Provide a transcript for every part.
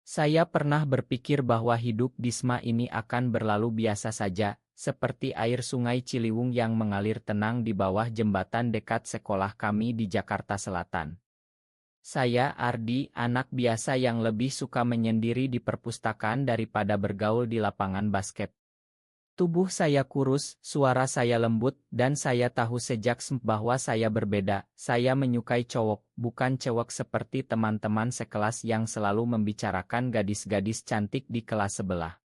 Saya pernah berpikir bahwa hidup di SMA ini akan berlalu biasa saja, seperti air sungai Ciliwung yang mengalir tenang di bawah jembatan dekat sekolah kami di Jakarta Selatan. Saya, Ardi, anak biasa yang lebih suka menyendiri di perpustakaan daripada bergaul di lapangan basket. Tubuh saya kurus, suara saya lembut, dan saya tahu sejak SMP bahwa saya berbeda. Saya menyukai cowok, bukan cewek seperti teman-teman sekelas yang selalu membicarakan gadis-gadis cantik di kelas sebelah.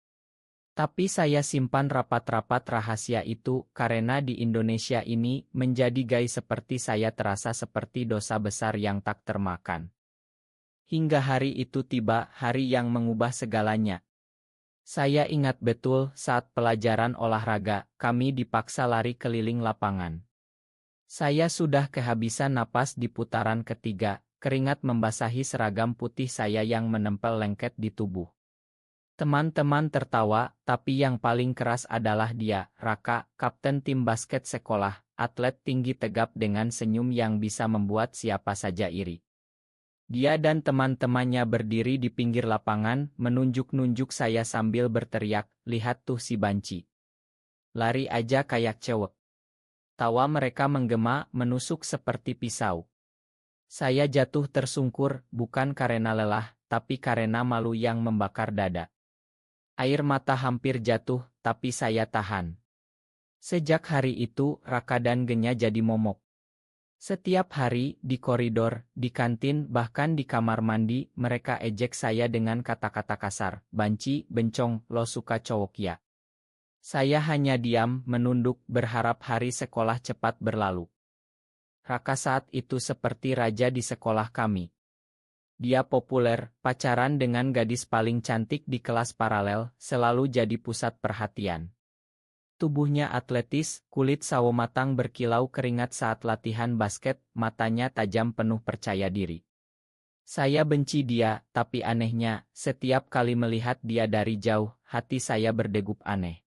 Tapi saya simpan rapat-rapat rahasia itu karena di Indonesia ini menjadi gay seperti saya terasa seperti dosa besar yang tak termakan. Hingga hari itu tiba, hari yang mengubah segalanya. Saya ingat betul saat pelajaran olahraga, kami dipaksa lari keliling lapangan. Saya sudah kehabisan napas di putaran ketiga, keringat membasahi seragam putih saya yang menempel lengket di tubuh. Teman-teman tertawa, tapi yang paling keras adalah dia, Raka, kapten tim basket sekolah, atlet tinggi tegap dengan senyum yang bisa membuat siapa saja iri. Dia dan teman-temannya berdiri di pinggir lapangan, menunjuk-nunjuk saya sambil berteriak, "Lihat tuh si Banci. Lari aja kayak cewek." Tawa mereka menggema, menusuk seperti pisau. Saya jatuh tersungkur, bukan karena lelah, tapi karena malu yang membakar dada. Air mata hampir jatuh, tapi saya tahan. Sejak hari itu, Raka dan Genya jadi momok. Setiap hari, di koridor, di kantin, bahkan di kamar mandi, mereka ejek saya dengan kata-kata kasar, "Banci, bencong, lo suka cowok ya?" Saya hanya diam, menunduk, berharap hari sekolah cepat berlalu. Raka saat itu seperti raja di sekolah kami. Dia populer, pacaran dengan gadis paling cantik di kelas paralel, selalu jadi pusat perhatian. Tubuhnya atletis, kulit sawo matang berkilau keringat saat latihan basket, matanya tajam penuh percaya diri. Saya benci dia, tapi anehnya, setiap kali melihat dia dari jauh, hati saya berdegup aneh.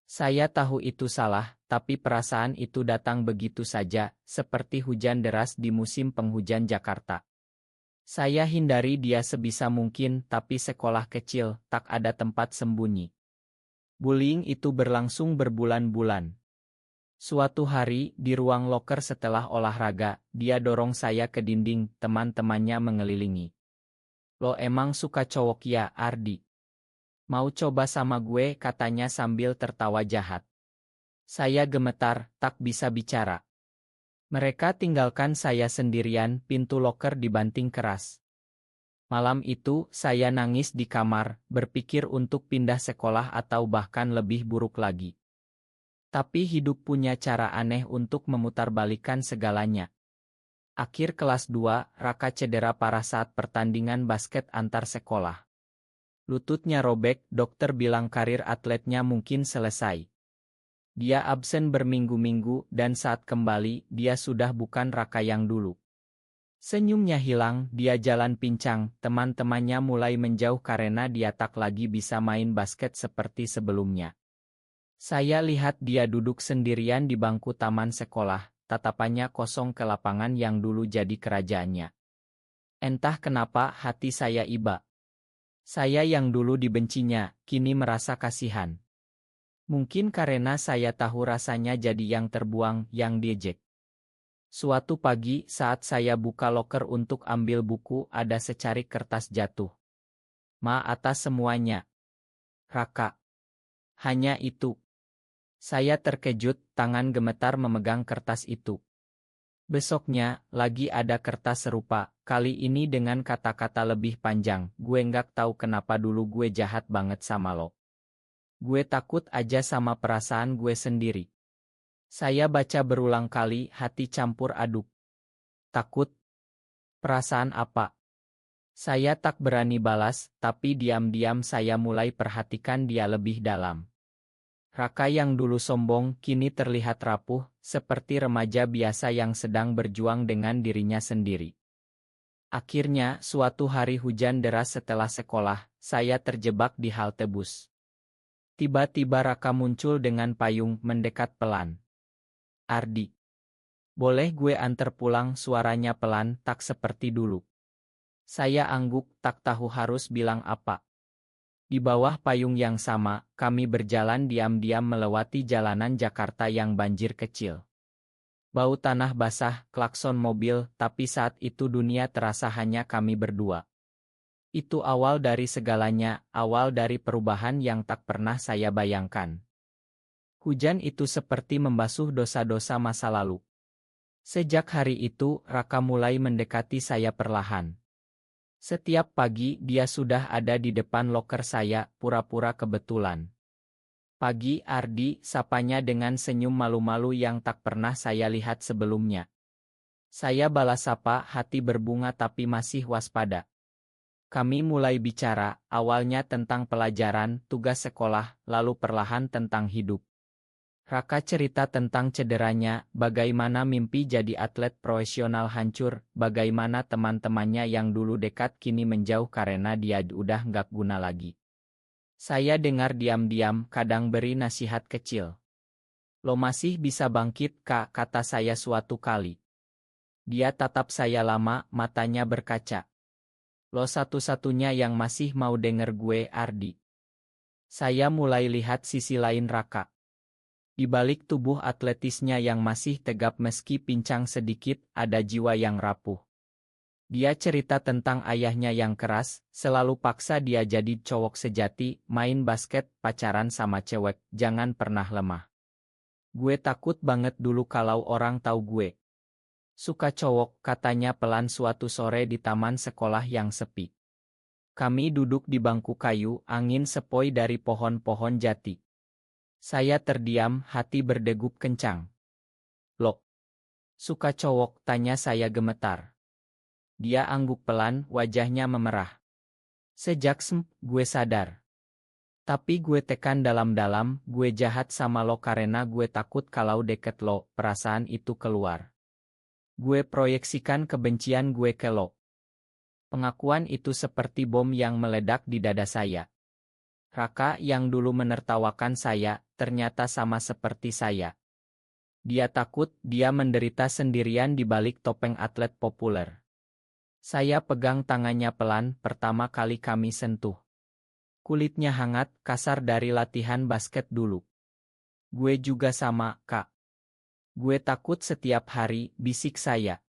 Saya tahu itu salah, tapi perasaan itu datang begitu saja, seperti hujan deras di musim penghujan Jakarta. Saya hindari dia sebisa mungkin, tapi sekolah kecil, tak ada tempat sembunyi. Bullying itu berlangsung berbulan-bulan. Suatu hari, di ruang loker setelah olahraga, dia dorong saya ke dinding, teman-temannya mengelilingi. "Lo emang suka cowok ya, Ardi? Mau coba sama gue?" katanya sambil tertawa jahat. Saya gemetar, tak bisa bicara. Mereka tinggalkan saya sendirian, pintu loker dibanting keras. Malam itu, saya nangis di kamar, berpikir untuk pindah sekolah atau bahkan lebih buruk lagi. Tapi hidup punya cara aneh untuk memutarbalikkan segalanya. Akhir kelas 2, Raka cedera parah saat pertandingan basket antar sekolah. Lututnya robek, dokter bilang karir atletnya mungkin selesai. Dia absen berminggu-minggu dan saat kembali, dia sudah bukan Raka yang dulu. Senyumnya hilang, dia jalan pincang, teman-temannya mulai menjauh karena dia tak lagi bisa main basket seperti sebelumnya. Saya lihat dia duduk sendirian di bangku taman sekolah, tatapannya kosong ke lapangan yang dulu jadi kerajaannya. Entah kenapa hati saya iba. Saya yang dulu dibencinya, kini merasa kasihan. Mungkin karena saya tahu rasanya jadi yang terbuang, yang diejek. Suatu pagi saat saya buka loker untuk ambil buku, ada secarik kertas jatuh. "Ma, atas semuanya. Raka." Hanya itu. Saya terkejut, tangan gemetar memegang kertas itu. Besoknya, lagi ada kertas serupa, kali ini dengan kata-kata lebih panjang, "Gue nggak tahu kenapa dulu gue jahat banget sama lo. Gue takut aja sama perasaan gue sendiri." Saya baca berulang kali, hati campur aduk. Takut? Perasaan apa? Saya tak berani balas, tapi diam-diam saya mulai perhatikan dia lebih dalam. Raka yang dulu sombong, kini terlihat rapuh, seperti remaja biasa yang sedang berjuang dengan dirinya sendiri. Akhirnya, suatu hari hujan deras setelah sekolah, saya terjebak di halte bus. Tiba-tiba Raka muncul dengan payung, mendekat pelan. "Ardi, boleh gue antar pulang?" Suaranya pelan, tak seperti dulu. Saya angguk, tak tahu harus bilang apa. Di bawah payung yang sama, kami berjalan diam-diam melewati jalanan Jakarta yang banjir kecil. Bau tanah basah, klakson mobil, tapi saat itu dunia terasa hanya kami berdua. Itu awal dari segalanya, awal dari perubahan yang tak pernah saya bayangkan. Hujan itu seperti membasuh dosa-dosa masa lalu. Sejak hari itu, Raka mulai mendekati saya perlahan. Setiap pagi dia sudah ada di depan loker saya, pura-pura kebetulan. Pagi Ardi, sapanya dengan senyum malu-malu yang tak pernah saya lihat sebelumnya. Saya balas sapa, hati berbunga tapi masih waspada. Kami mulai bicara, awalnya tentang pelajaran, tugas sekolah, lalu perlahan tentang hidup. Raka cerita tentang cederanya, bagaimana mimpi jadi atlet profesional hancur, bagaimana teman-temannya yang dulu dekat kini menjauh karena dia udah nggak guna lagi. Saya dengar diam-diam, kadang beri nasihat kecil. Lo masih bisa bangkit, Kak, kata saya suatu kali. Dia tatap saya lama, matanya berkaca. Lo satu-satunya yang masih mau denger gue, Ardi. Saya mulai lihat sisi lain Raka. Di balik tubuh atletisnya yang masih tegap meski pincang sedikit, ada jiwa yang rapuh. Dia cerita tentang ayahnya yang keras, selalu paksa dia jadi cowok sejati, main basket, pacaran sama cewek, jangan pernah lemah. Gue takut banget dulu kalau orang tahu gue suka cowok, katanya pelan suatu sore di taman sekolah yang sepi. Kami duduk di bangku kayu, angin sepoi dari pohon-pohon jati. Saya terdiam, hati berdegup kencang. Loh, suka cowok, tanya saya gemetar. Dia angguk pelan, wajahnya memerah. Sejak gue sadar. Tapi gue tekan dalam-dalam, gue jahat sama lo karena gue takut kalau deket lo, perasaan itu keluar. Gue proyeksikan kebencian gue ke lo. Pengakuan itu seperti bom yang meledak di dada saya. Raka yang dulu menertawakan saya, ternyata sama seperti saya. Dia takut, dia menderita sendirian di balik topeng atlet populer. Saya pegang tangannya pelan, pertama kali kami sentuh. Kulitnya hangat, kasar dari latihan basket dulu. Gue juga sama, Kak. Gue takut setiap hari, bisik saya.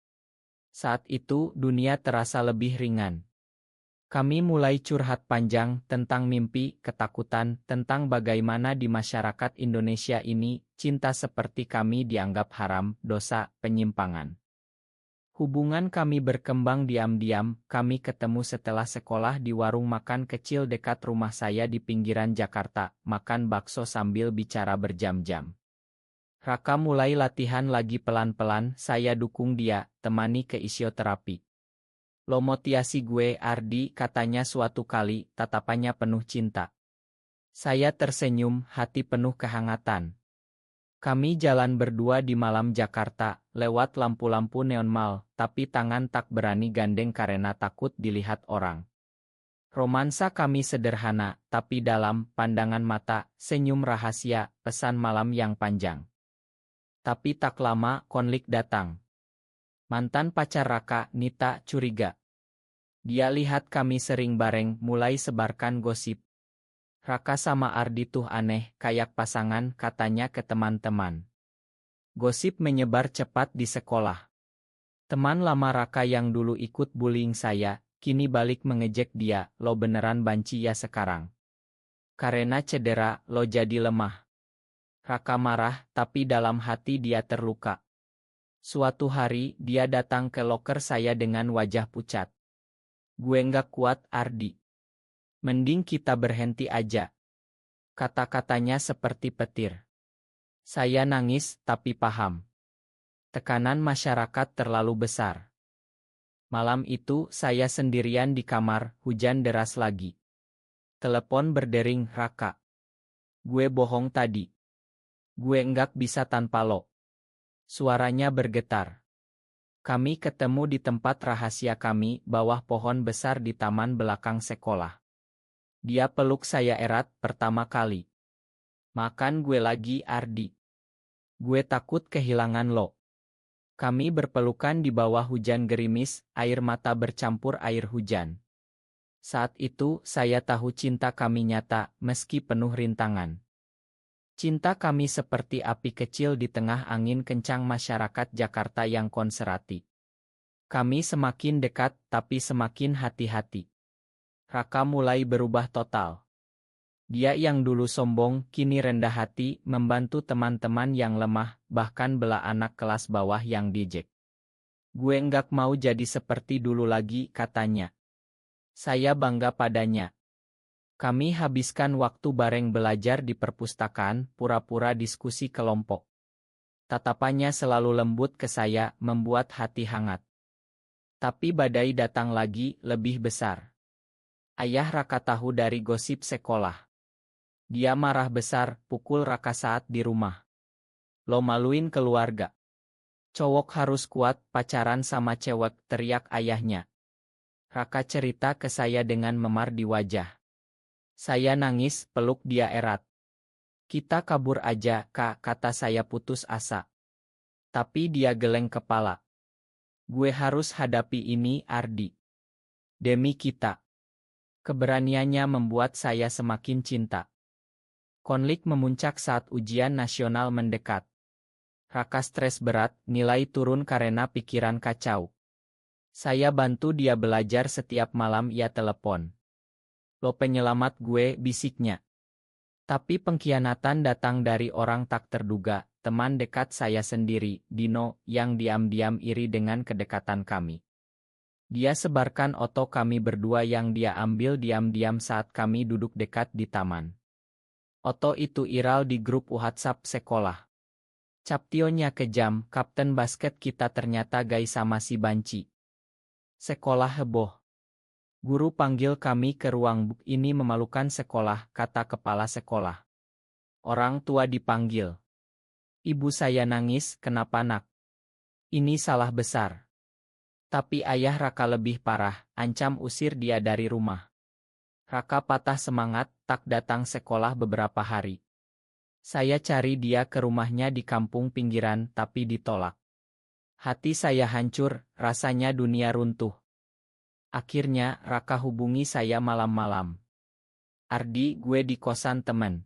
Saat itu, dunia terasa lebih ringan. Kami mulai curhat panjang tentang mimpi, ketakutan, tentang bagaimana di masyarakat Indonesia ini, cinta seperti kami dianggap haram, dosa, penyimpangan. Hubungan kami berkembang diam-diam, kami ketemu setelah sekolah di warung makan kecil dekat rumah saya di pinggiran Jakarta, makan bakso sambil bicara berjam-jam. Raka mulai latihan lagi pelan-pelan, saya dukung dia, temani ke isioterapi. Lo motivasi gue, Ardi, katanya suatu kali, tatapannya penuh cinta. Saya tersenyum, hati penuh kehangatan. Kami jalan berdua di malam Jakarta, lewat lampu-lampu neon mal, tapi tangan tak berani gandeng karena takut dilihat orang. Romansa kami sederhana, tapi dalam pandangan mata, senyum rahasia, pesan malam yang panjang. Tapi tak lama, konflik datang. Mantan pacar Raka, Nita, curiga. Dia lihat kami sering bareng, mulai sebarkan gosip. Raka sama Ardi tuh aneh, kayak pasangan, katanya ke teman-teman. Gosip menyebar cepat di sekolah. Teman lama Raka yang dulu ikut bullying saya, kini balik mengejek dia, lo beneran banci ya sekarang. Karena cedera, lo jadi lemah. Raka marah, tapi dalam hati dia terluka. Suatu hari, dia datang ke loker saya dengan wajah pucat. Gue nggak kuat, Ardi. Mending kita berhenti aja. Kata-katanya seperti petir. Saya nangis, tapi paham. Tekanan masyarakat terlalu besar. Malam itu, saya sendirian di kamar, hujan deras lagi. Telepon berdering, Raka. Gue bohong tadi. Gue nggak bisa tanpa lo. Suaranya bergetar. Kami ketemu di tempat rahasia kami, bawah pohon besar di taman belakang sekolah. Dia peluk saya erat pertama kali. Makan gue lagi, Ardi. Gue takut kehilangan lo. Kami berpelukan di bawah hujan gerimis, air mata bercampur air hujan. Saat itu, saya tahu cinta kami nyata, meski penuh rintangan. Cinta kami seperti api kecil di tengah angin kencang masyarakat Jakarta yang konservatif. Kami semakin dekat, tapi semakin hati-hati. Raka mulai berubah total. Dia yang dulu sombong, kini rendah hati, membantu teman-teman yang lemah, bahkan bela anak kelas bawah yang diejek. Gue enggak mau jadi seperti dulu lagi, katanya. Saya bangga padanya. Kami habiskan waktu bareng belajar di perpustakaan, pura-pura diskusi kelompok. Tatapannya selalu lembut ke saya, membuat hati hangat. Tapi badai datang lagi, lebih besar. Ayah Raka tahu dari gosip sekolah. Dia marah besar, pukul Raka saat di rumah. Lo maluin keluarga. Cowok harus kuat, pacaran sama cewek, teriak ayahnya. Raka cerita ke saya dengan memar di wajah. Saya nangis, peluk dia erat. Kita kabur aja, Kak, kata saya putus asa. Tapi dia geleng kepala. Gue harus hadapi ini, Ardi. Demi kita. Keberaniannya membuat saya semakin cinta. Konflik memuncak saat ujian nasional mendekat. Raka stres berat, nilai turun karena pikiran kacau. Saya bantu dia belajar setiap malam ia telepon. Lo penyelamat gue, bisiknya. Tapi pengkhianatan datang dari orang tak terduga, teman dekat saya sendiri, Dino, yang diam-diam iri dengan kedekatan kami. Dia sebarkan foto kami berdua yang dia ambil diam-diam saat kami duduk dekat di taman. Foto itu viral di grup WhatsApp sekolah. Captionnya kejam, kapten basket kita ternyata gay sama si Banci. Sekolah heboh. Guru panggil kami ke ruang buk, ini memalukan sekolah, kata kepala sekolah. Orang tua dipanggil. Ibu saya nangis, kenapa nak? Ini salah besar. Tapi ayah Raka lebih parah, ancam usir dia dari rumah. Raka patah semangat, tak datang sekolah beberapa hari. Saya cari dia ke rumahnya di kampung pinggiran, tapi ditolak. Hati saya hancur, rasanya dunia runtuh. Akhirnya, Raka hubungi saya malam-malam. Ardi, gue di kosan temen.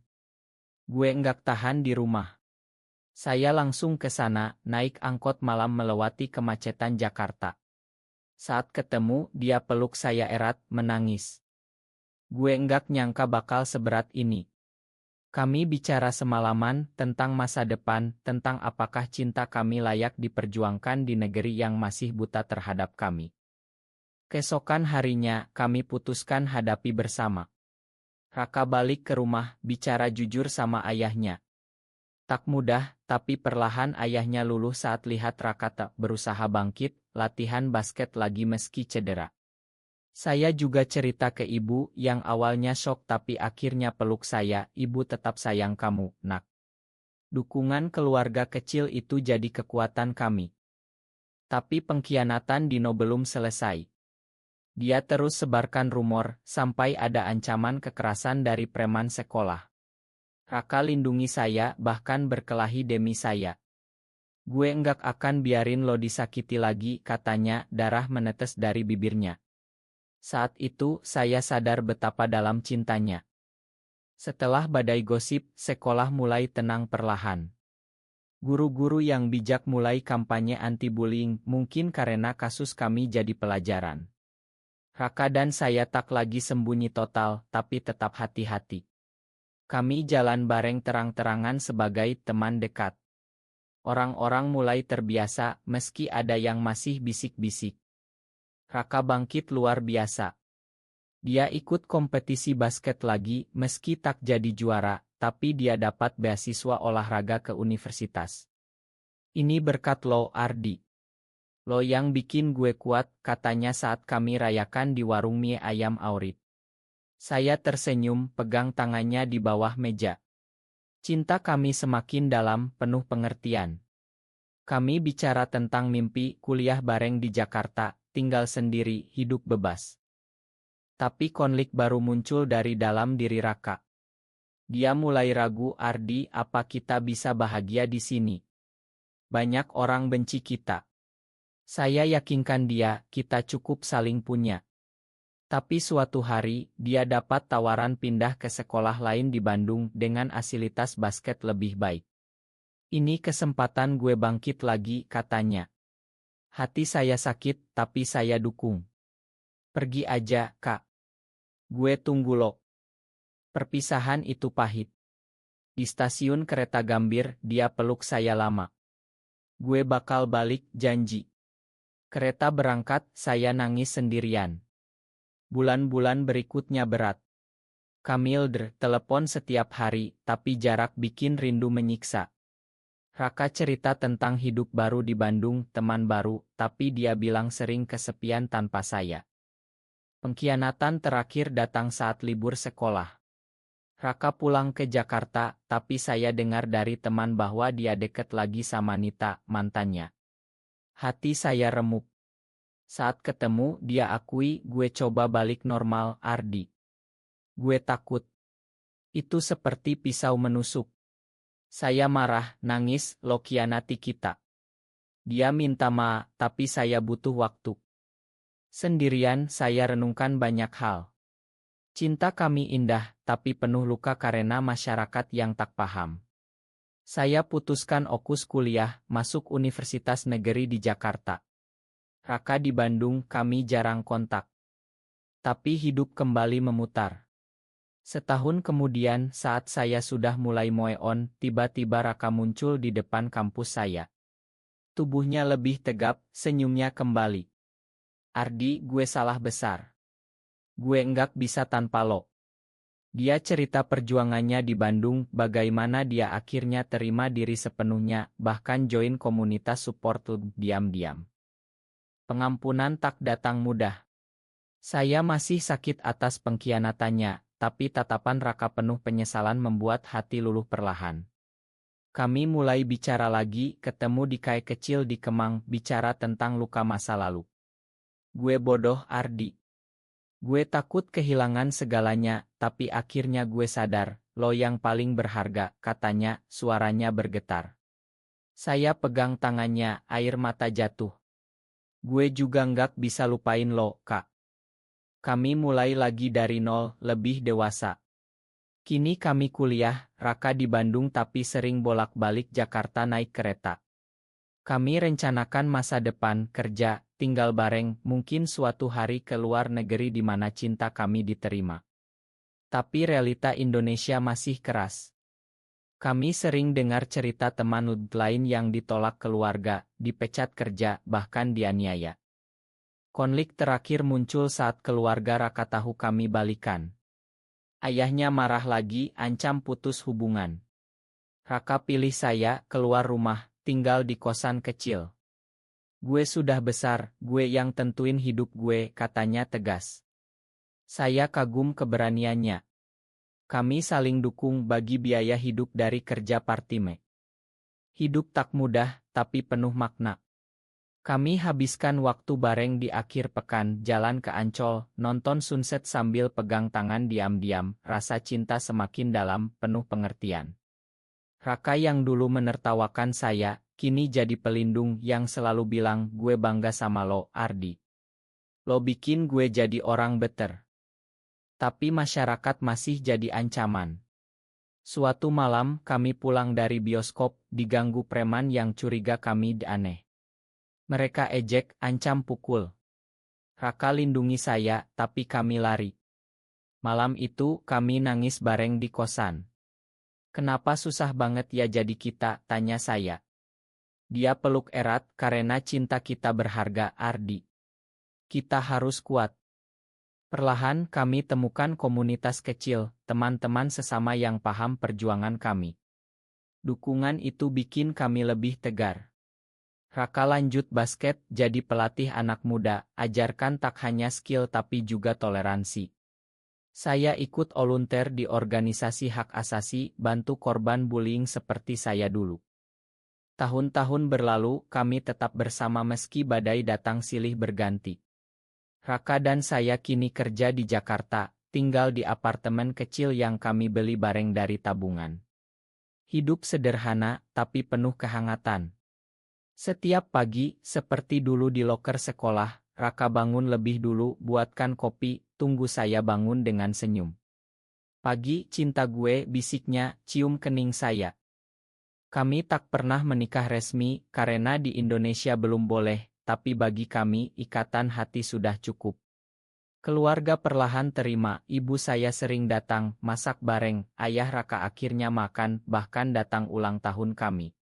Gue enggak tahan di rumah. Saya langsung ke sana, naik angkot malam melewati kemacetan Jakarta. Saat ketemu, dia peluk saya erat, menangis. Gue enggak nyangka bakal seberat ini. Kami bicara semalaman tentang masa depan, tentang apakah cinta kami layak diperjuangkan di negeri yang masih buta terhadap kami. Keesokan harinya, kami putuskan hadapi bersama. Raka balik ke rumah, bicara jujur sama ayahnya. Tak mudah, tapi perlahan ayahnya luluh saat lihat Raka tak berusaha bangkit, latihan basket lagi meski cedera. Saya juga cerita ke ibu yang awalnya shock tapi akhirnya peluk saya, ibu tetap sayang kamu, nak. Dukungan keluarga kecil itu jadi kekuatan kami. Tapi pengkhianatan Dino belum selesai. Dia terus sebarkan rumor, sampai ada ancaman kekerasan dari preman sekolah. Raka lindungi saya, bahkan berkelahi demi saya. Gue enggak akan biarin lo disakiti lagi, katanya, darah menetes dari bibirnya. Saat itu, saya sadar betapa dalam cintanya. Setelah badai gosip, sekolah mulai tenang perlahan. Guru-guru yang bijak mulai kampanye anti-bullying, mungkin karena kasus kami jadi pelajaran. Raka dan saya tak lagi sembunyi total, tapi tetap hati-hati. Kami jalan bareng terang-terangan sebagai teman dekat. Orang-orang mulai terbiasa, meski ada yang masih bisik-bisik. Raka bangkit luar biasa. Dia ikut kompetisi basket lagi, meski tak jadi juara, tapi dia dapat beasiswa olahraga ke universitas. Ini berkat lo, Ardi. Lo yang bikin gue kuat, katanya saat kami rayakan di warung mie ayam Aurit. Saya tersenyum, pegang tangannya di bawah meja. Cinta kami semakin dalam, penuh pengertian. Kami bicara tentang mimpi, kuliah bareng di Jakarta, tinggal sendiri, hidup bebas. Tapi konflik baru muncul dari dalam diri Raka. Dia mulai ragu, Ardi, apa kita bisa bahagia di sini? Banyak orang benci kita. Saya yakinkan dia, kita cukup saling punya. Tapi suatu hari, dia dapat tawaran pindah ke sekolah lain di Bandung dengan fasilitas basket lebih baik. Ini kesempatan gue bangkit lagi, katanya. Hati saya sakit, tapi saya dukung. Pergi aja, Kak. Gue tunggu lo. Perpisahan itu pahit. Di stasiun kereta Gambir, dia peluk saya lama. Gue bakal balik, janji. Kereta berangkat, saya nangis sendirian. Bulan-bulan berikutnya berat. Kamildr telepon setiap hari, tapi jarak bikin rindu menyiksa. Raka cerita tentang hidup baru di Bandung, teman baru, tapi dia bilang sering kesepian tanpa saya. Pengkhianatan terakhir datang saat libur sekolah. Raka pulang ke Jakarta, tapi saya dengar dari teman bahwa dia deket lagi sama Nita, mantannya. Hati saya remuk. Saat ketemu, dia akui, gue coba balik normal, Ardi. Gue takut. Itu seperti pisau menusuk. Saya marah, nangis, lo khianati kita. Dia minta maaf, tapi saya butuh waktu. Sendirian, saya renungkan banyak hal. Cinta kami indah, tapi penuh luka karena masyarakat yang tak paham. Saya putuskan fokus kuliah, masuk Universitas Negeri di Jakarta. Raka di Bandung, kami jarang kontak. Tapi hidup kembali memutar. Setahun kemudian, saat saya sudah mulai move on, tiba-tiba Raka muncul di depan kampus saya. Tubuhnya lebih tegap, senyumnya kembali. Ardi, gue salah besar. Gue enggak bisa tanpa lo. Dia cerita perjuangannya di Bandung, bagaimana dia akhirnya terima diri sepenuhnya, bahkan join komunitas support diam-diam. Pengampunan tak datang mudah. Saya masih sakit atas pengkhianatannya, tapi tatapan Raka penuh penyesalan membuat hati luluh perlahan. Kami mulai bicara lagi, ketemu di kai kecil di Kemang, bicara tentang luka masa lalu. Gue bodoh, Ardi. Gue takut kehilangan segalanya, tapi akhirnya gue sadar, lo yang paling berharga, katanya, suaranya bergetar. Saya pegang tangannya, air mata jatuh. Gue juga nggak bisa lupain lo, Kak. Kami mulai lagi dari nol, lebih dewasa. Kini kami kuliah, Raka di Bandung tapi sering bolak-balik Jakarta naik kereta. Kami rencanakan masa depan, kerja, tinggal bareng, mungkin suatu hari ke luar negeri di mana cinta kami diterima. Tapi realita Indonesia masih keras. Kami sering dengar cerita teman lain yang ditolak keluarga, dipecat kerja, bahkan dianiaya. Konflik terakhir muncul saat keluarga Raka tahu kami balikan. Ayahnya marah lagi, ancam putus hubungan. Raka pilih saya, keluar rumah, tinggal di kosan kecil. Gue sudah besar, gue yang tentuin hidup gue, katanya tegas. Saya kagum keberaniannya. Kami saling dukung bagi biaya hidup dari kerja partime. Hidup tak mudah, tapi penuh makna. Kami habiskan waktu bareng di akhir pekan, jalan ke Ancol, nonton sunset sambil pegang tangan diam-diam, rasa cinta semakin dalam, penuh pengertian. Raka yang dulu menertawakan saya, kini jadi pelindung yang selalu bilang, gue bangga sama lo, Ardi. Lo bikin gue jadi orang better. Tapi masyarakat masih jadi ancaman. Suatu malam kami pulang dari bioskop, diganggu preman yang curiga kami aneh. Mereka ejek, ancam pukul. Raka lindungi saya, tapi kami lari. Malam itu kami nangis bareng di kosan. Kenapa susah banget ya jadi kita, tanya saya. Dia peluk erat, karena cinta kita berharga, Ardi. Kita harus kuat. Perlahan kami temukan komunitas kecil, teman-teman sesama yang paham perjuangan kami. Dukungan itu bikin kami lebih tegar. Raka lanjut basket, jadi pelatih anak muda, ajarkan tak hanya skill tapi juga toleransi. Saya ikut volunteer di organisasi hak asasi, bantu korban bullying seperti saya dulu. Tahun-tahun berlalu, kami tetap bersama meski badai datang silih berganti. Raka dan saya kini kerja di Jakarta, tinggal di apartemen kecil yang kami beli bareng dari tabungan. Hidup sederhana, tapi penuh kehangatan. Setiap pagi, seperti dulu di loker sekolah, Raka bangun lebih dulu, buatkan kopi, tunggu saya bangun dengan senyum. Pagi, cinta gue, bisiknya, cium kening saya. Kami tak pernah menikah resmi, karena di Indonesia belum boleh, tapi bagi kami, ikatan hati sudah cukup. Keluarga perlahan terima, ibu saya sering datang, masak bareng, ayah Raka akhirnya makan, bahkan datang ulang tahun kami.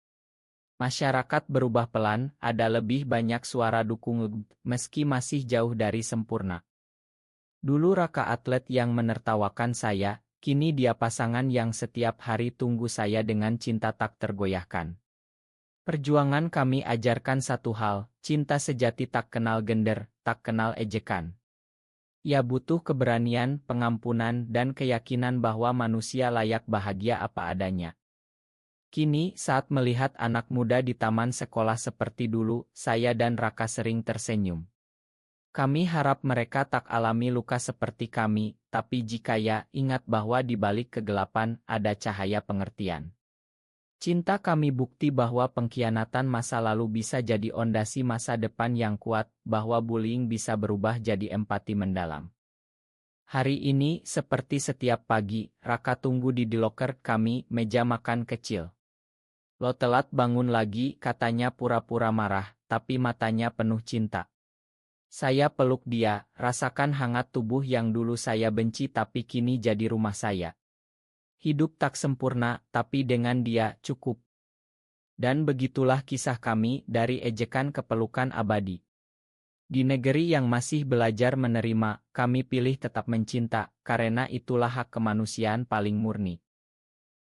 Masyarakat berubah pelan, ada lebih banyak suara dukung, meski masih jauh dari sempurna. Dulu Raka atlet yang menertawakan saya, kini dia pasangan yang setiap hari tunggu saya dengan cinta tak tergoyahkan. Perjuangan kami ajarkan satu hal, cinta sejati tak kenal gender, tak kenal ejekan. Ia butuh keberanian, pengampunan, dan keyakinan bahwa manusia layak bahagia apa adanya. Kini, saat melihat anak muda di taman sekolah seperti dulu, saya dan Raka sering tersenyum. Kami harap mereka tak alami luka seperti kami, tapi jika ya, ingat bahwa di balik kegelapan ada cahaya pengertian. Cinta kami bukti bahwa pengkhianatan masa lalu bisa jadi ondasi masa depan yang kuat, bahwa bullying bisa berubah jadi empati mendalam. Hari ini, seperti setiap pagi, Raka tunggu di loker kami, meja makan kecil. Lo telat bangun lagi, katanya pura-pura marah, tapi matanya penuh cinta. Saya peluk dia, rasakan hangat tubuh yang dulu saya benci tapi kini jadi rumah saya. Hidup tak sempurna, tapi dengan dia, cukup. Dan begitulah kisah kami, dari ejekan ke pelukan abadi. Di negeri yang masih belajar menerima, kami pilih tetap mencinta, karena itulah hak kemanusiaan paling murni.